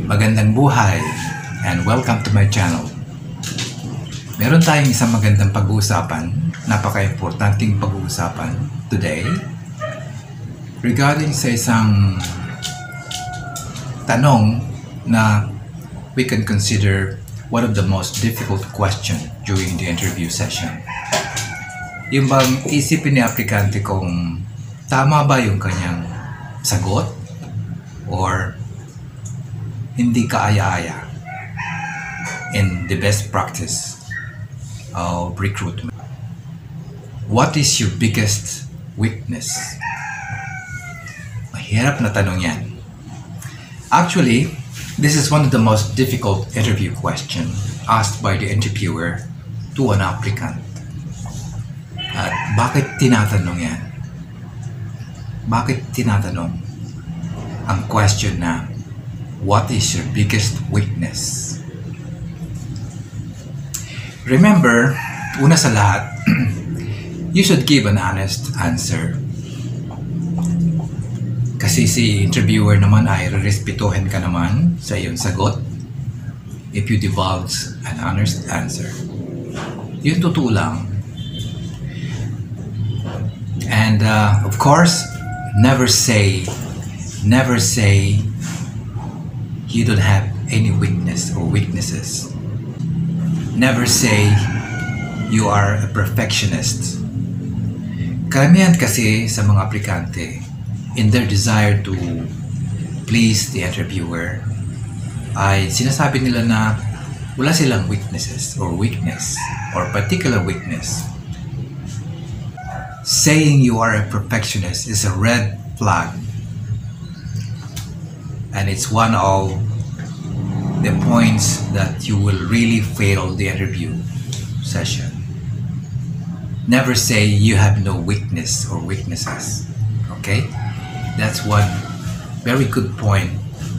Magandang buhay and welcome to my channel. Meron tayong isang magandang pag-uusapan, napaka-importanting pag-uusapan today regarding sa isang tanong na we can consider one of the most difficult question during the interview session. Yung bang isipin ni aplikante kung tama ba yung kanyang sagot or hindi kaaya-aya in the best practice of recruitment. What is your biggest weakness? Mahirap na tanong yan. Actually, this is one of the most difficult interview questions asked by the interviewer to an applicant. At bakit tinatanong yan? Bakit tinatanong ang question na what is your biggest weakness? Remember, una sa lahat, you should give an honest answer. Kasi si interviewer naman ay respetuhin ka naman sa iyong sagot if you divulge an honest answer. Yun totoo lang. And of course, never say you don't have any weakness or weaknesses. Never say you are a perfectionist. Karamihan kasi sa mga aplikante, in their desire to please the interviewer, ay sinasabi nila na wala silang weaknesses or weakness or particular weakness. Saying you are a perfectionist is a red flag. And it's one of the points that you will really fail the interview session. Never say you have no weakness or weaknesses. Okay? That's one very good point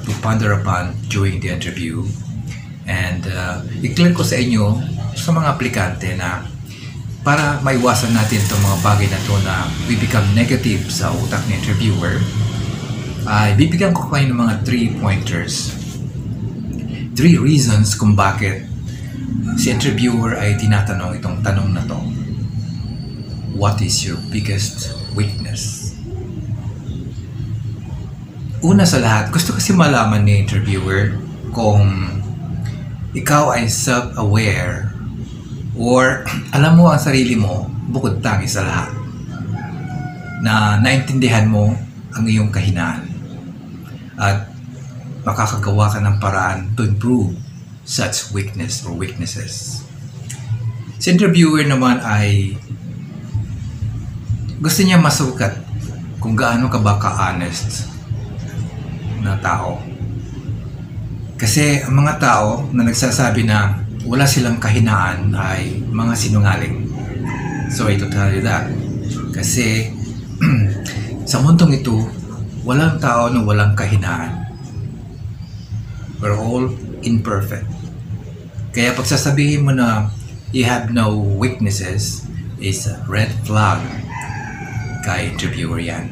to ponder upon during the interview. And i-clear ko sa inyo, sa mga aplikante, na para maiwasan natin itong mga bagay na ito na we become negative sa utak ng interviewer, ay bibigyan ko kayo ng mga 3 pointers. 3 reasons kung bakit si interviewer ay tinatanong itong tanong na to. What is your biggest weakness? Una sa lahat, gusto kasi malaman ni interviewer kung ikaw ay self-aware or alam mo ang sarili mo bukod tangi sa lahat, na naintindihan mo ang iyong kahinaan at makakagawa ka ng paraan to improve such weakness or weaknesses. Si interviewer naman ay gusto niya masukat kung gaano ka ba ka-honest na tao. Kasi ang mga tao na nagsasabi na wala silang kahinaan ay mga sinungaling. Sorry to tell you that. Kasi sa mundong ito, walang tao na walang kahinaan. We're all imperfect. Kaya pag sasabihin mo na you have no weaknesses, is a red flag kay interviewer yan.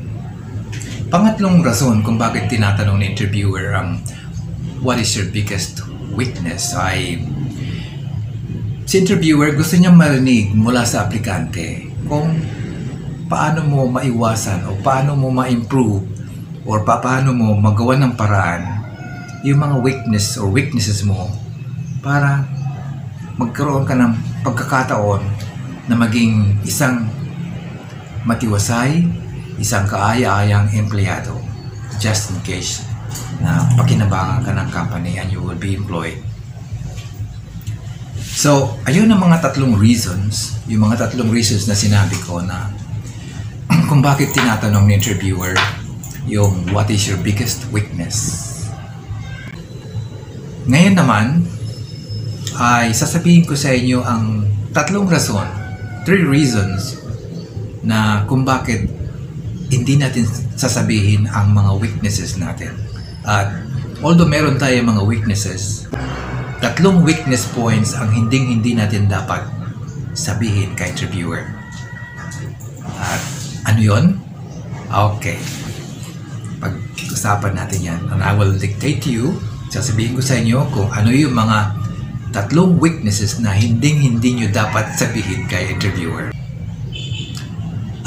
Pangatlong rason kung bakit tinatanong ng interviewer ang what is your biggest weakness ay si interviewer gusto niyang marinig mula sa aplikante kung paano mo maiwasan o paano mo ma-improve or paano mo magawa ng paraan yung mga weakness or weaknesses mo para magkaroon ka ng pagkakataon na maging isang matiwasay, isang kaaya-ayang empleyado, just in case na pakinabangan ka ng company and you will be employed. So, ayun ang mga 3 reasons, yung mga 3 reasons na sinabi ko na kung bakit tinatanong ng interviewer yung what is your biggest weakness. Ngayon naman ay sasabihin ko sa inyo ang 3 rason, 3 reasons na kung bakit hindi natin sasabihin ang mga weaknesses natin. At although meron tayo mga weaknesses, 3 weakness points ang hindi natin dapat sabihin kay interviewer. At ano yun? Okay. Pag-usapan natin yan. And I will dictate to you sasabihin ko sa inyo kung ano yung mga 3 weaknesses na hindi nyo dapat sabihin kay interviewer.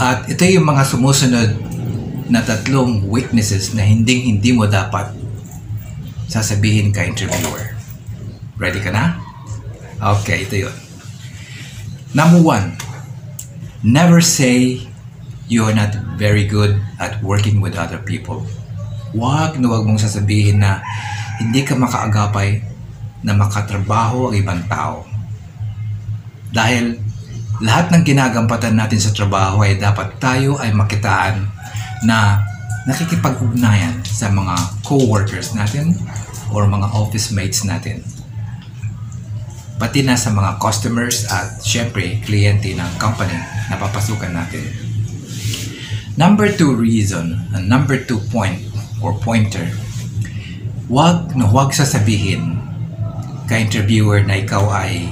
At ito yung mga sumusunod na 3 weaknesses na hindi mo dapat sasabihin kay interviewer. Ready ka na? Okay, ito yun. Number 1, never say you're not very good at working with other people. Huwag mong sasabihin na hindi ka makaagapay na makatrabaho ang ibang tao. Dahil lahat ng ginagampatan natin sa trabaho ay dapat tayo ay makitaan na nakikipag-ugnayan sa mga co-workers natin or mga office mates natin. Pati na sa mga customers at syempre kliyente ng company na papasukan natin. Number 2 reason, and number 2 point or pointer, huwag sasabihin kay interviewer na ikaw ay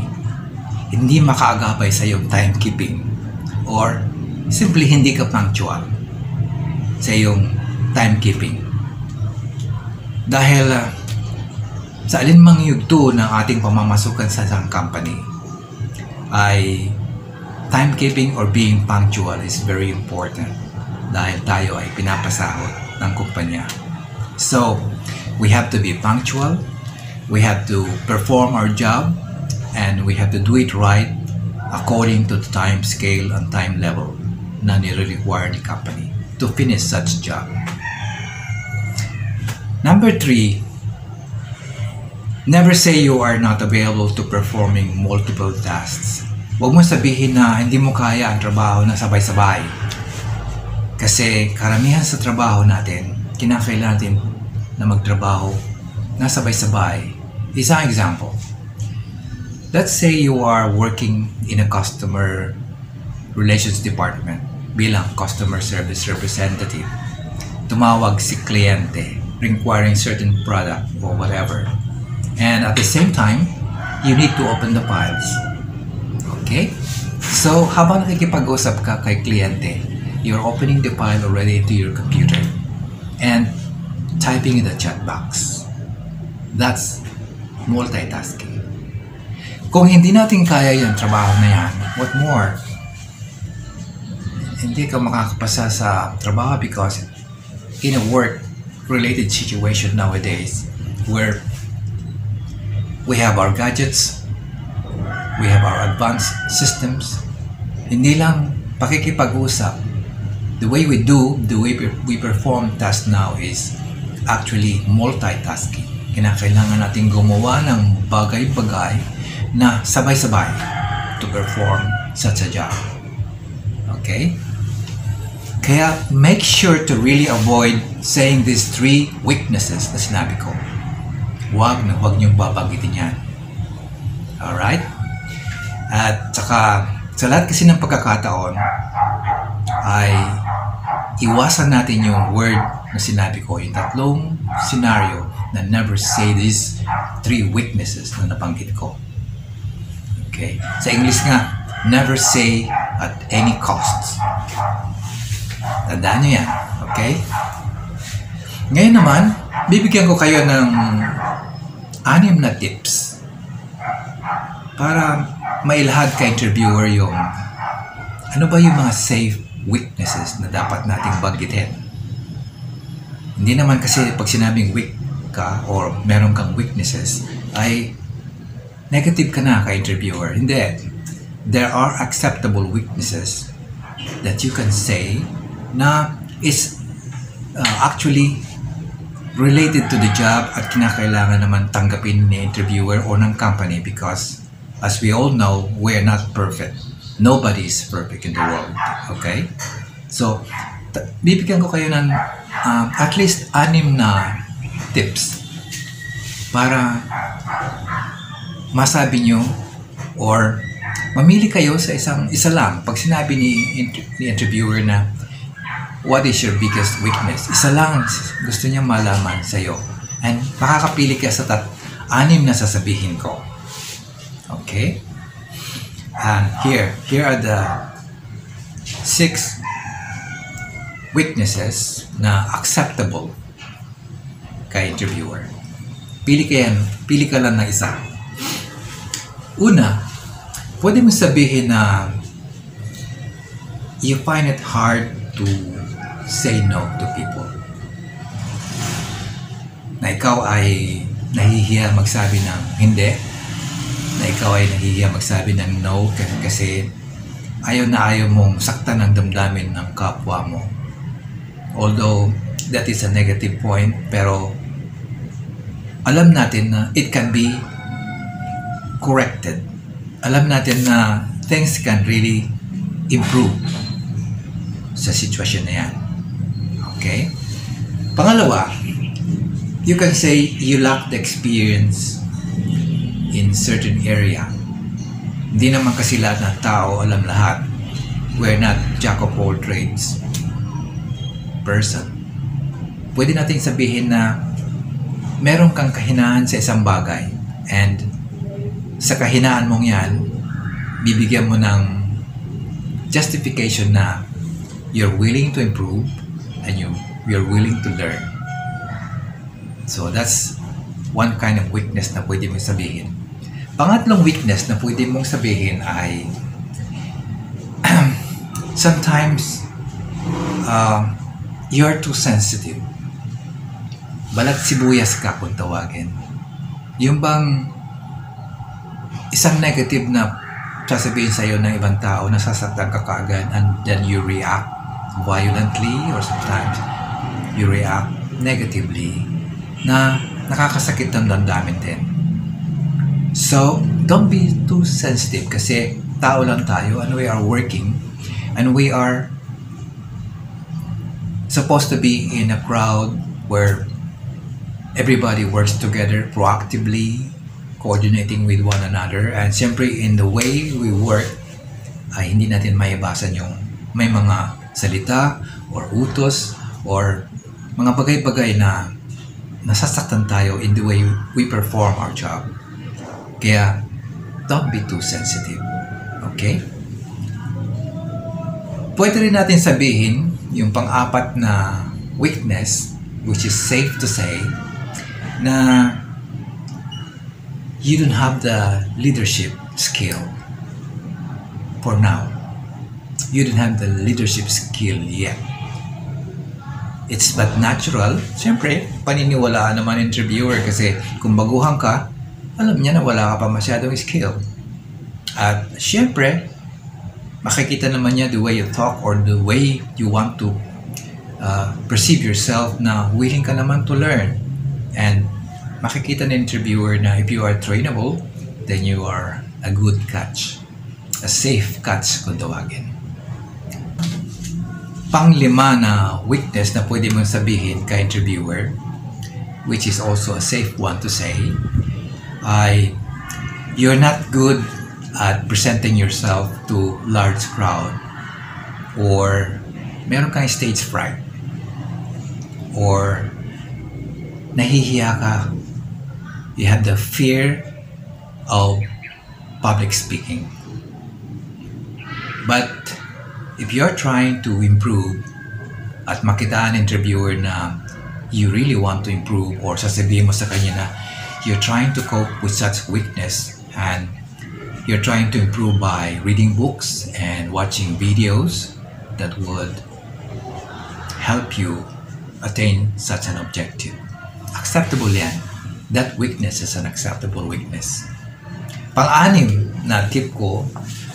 hindi makaagapay sa iyong timekeeping or simply hindi ka punctual sa iyong timekeeping. Dahil sa alinmang yugto ng ating pamamasukan sa isang company ay timekeeping or being punctual is very important dahil tayo ay pinapasahod ng kumpanya. So, we have to be punctual, we have to perform our job, and we have to do it right according to the time scale and time level na nire-require ni company to finish such job. Number 3, never say you are not available to performing multiple tasks. Huwag mo sabihin na hindi mo kaya ang trabaho na sabay-sabay. Kasi karamihan sa trabaho natin, kinakailangan natin na magtrabaho na sabay-sabay. Isang example. Let's say you are working in a customer relations department bilang customer service representative. Tumawag si kliyente requiring certain product or whatever. And at the same time, you need to open the files. Okay? So, habang nakikipag-usap ka kay kliyente, you're opening the file already into your computer and typing in the chat box. That's multitasking. Kung hindi natin kaya yung trabaho na yan, what more? Hindi ka makakapasa sa trabaho because in a work-related situation nowadays where we have our gadgets, we have our advanced systems, hindi lang pakikipag-usap. The way we we perform tasks now is actually multitasking. Kinakailangan natin gumawa ng bagay-bagay na sabay-sabay to perform such a job. Okay? Kaya make sure to really avoid saying these 3 weaknesses na sinabi ko. Huwag niyong babanggitin yan. Alright? At saka, sa lahat kasi ng pagkakataon, ay iwasan natin yung word na sinabi ko, yung 3 scenario na never say these 3 weaknesses na nabanggit ko. Okay? Sa English nga, never say at any cost. Tandaan nyo yan. Okay? Ngayon naman, bibigyan ko kayo ng 6 na tips para mailahad kay interviewer yung ano ba yung mga safe weaknesses na dapat nating banggitin. Hindi naman kasi pag sinabing weak ka or meron kang weaknesses ay negative ka na kay interviewer. Hindi. There are acceptable weaknesses that you can say na is actually related to the job at kinakailangan naman tanggapin ni interviewer o ng company because as we all know, we're not perfect. Nobody is perfect in the world. Okay? So, bibigyan ko kayo ng at least 6 na tips para masabi nyo or mamili kayo sa isa lang. Pag sinabi ni interviewer na what is your biggest weakness? Isa lang gusto niya malaman sa iyo. And makakapili ka sa 6 na sasabihin ko. Okay? And here are the 6 weaknesses na acceptable kay interviewer. Pili ka lang ng isa. Una, pwede mo sabihin na you find it hard to say no to people. Na ikaw ay nahihiya magsabi ng hindi. Na ikaw ay nahihiya magsabi ng no kasi ayaw mong saktan ang damdamin ng kapwa mo. Although that is a negative point, pero alam natin na it can be corrected. Alam natin na things can really improve sa sitwasyon na yan. Okay? Pangalawa, you can say you lack the experience in certain area. Hindi naman kasi lahat ng tao alam lahat. We're not jack of all trades person. Pwede nating sabihin na meron kang kahinaan sa isang bagay, and sa kahinaan mong yan, bibigyan mo ng justification na you're willing to improve and you're willing to learn. So that's one kind of weakness na pwede mong sabihin. Pangatlong weakness na pwede mong sabihin ay sometimes you're too sensitive. Balat sibuyas ka kung tawagin. Yung bang isang negative na sasabihin sa'yo ng ibang tao, nasasaktan ka kaagad, and then you react violently, or sometimes you react negatively na nakakasakit ng damdamin din. So, don't be too sensitive kasi tao lang tayo and we are working and we are supposed to be in a crowd where everybody works together proactively, coordinating with one another, and siyempre in the way we work ay hindi natin maibasan yung may mga salita or utos or mga bagay-bagay na nasasaktan tayo in the way we perform our job. Kaya don't be too sensitive. Okay? Pwede rin natin sabihin yung pang-apat na weakness, which is safe to say, na you don't have the leadership skill for now. You don't have the leadership skill yet. It's but natural. Siyempre, paniniwalaan naman interviewer kasi kung baguhan ka, alam niya na wala ka pa masyadong skill. At siyempre, makikita naman niya the way you talk or the way you want to perceive yourself na willing ka naman to learn. And makikita ng interviewer na if you are trainable, then you are a good catch. A safe catch kung tawagin. Panglima na weakness na pwede mong sabihin ka interviewer, which is also a safe one to say, ay you're not good at presenting yourself to large crowd, or meron kang stage fright, or nahihiya ka, you have the fear of public speaking. But if you're trying to improve at makita an interviewer na you really want to improve, or sasabihin mo sa kanya na you're trying to cope with such weakness and you're trying to improve by reading books and watching videos that would help you attain such an objective. Acceptable yan. That weakness is an acceptable weakness. Pang-anim na tip ko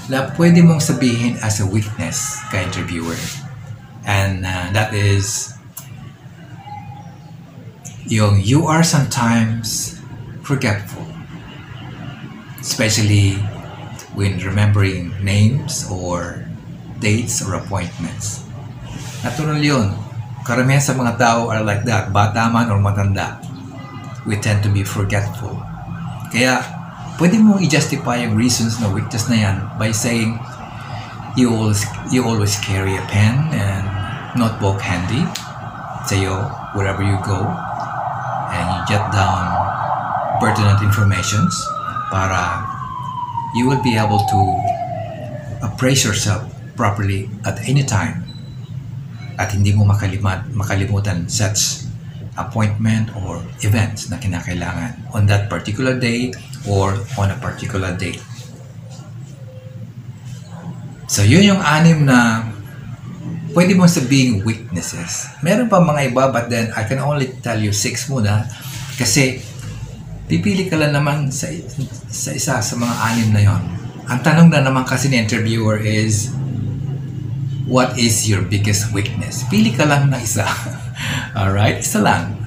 na pwede mong sabihin as a weakness ka interviewer, and that is yung you are sometimes forgetful, especially when remembering names or dates or appointments. Natural yun. Karamihan sa mga tao are like that, bata man or matanda. We tend to be forgetful. Kaya pwede mong i-justify yung reasons na weakness na yan by saying you always carry a pen and notebook handy sa'yo wherever you go, and you jot down pertinent informations para you will be able to appraise yourself properly at any time at hindi mo makalimutan such appointment or events na kinakailangan on that particular day or on a particular date. So, yun yung 6 na pwede mong sabihing weaknesses. Meron pa mga iba, but then I can only tell you 6 muna kasi pipili ka lang naman sa isa sa mga 6 na yon. Ang tanong na naman kasi ni interviewer is, what is your biggest weakness? Pili ka lang na isa. Alright? Isa lang.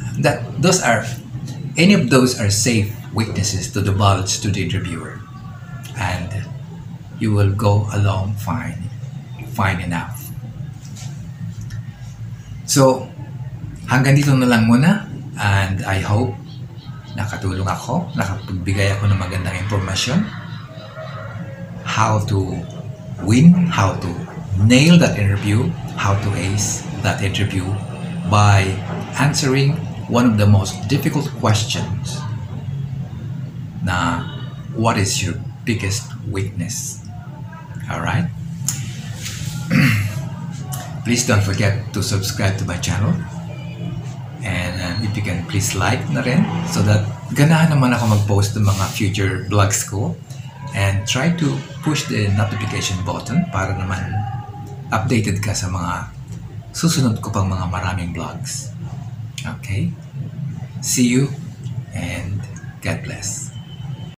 Any of those are safe weaknesses to divulge to the interviewer. And you will go along fine enough. So, hanggang dito na lang muna, and I hope nakatulong ako, nakapagbigay ako ng magandang impormasyon, how to win, how to nail that interview, how to ace that interview by answering one of the most difficult questions na, what is your biggest weakness? Alright? Please don't forget to subscribe to my channel. And if you can, please like na rin so that ganahan naman ako mag-post ng mga future vlogs ko. And try to push the notification button para naman updated ka sa mga susunod ko pang mga maraming vlogs. Okay? See you and God bless.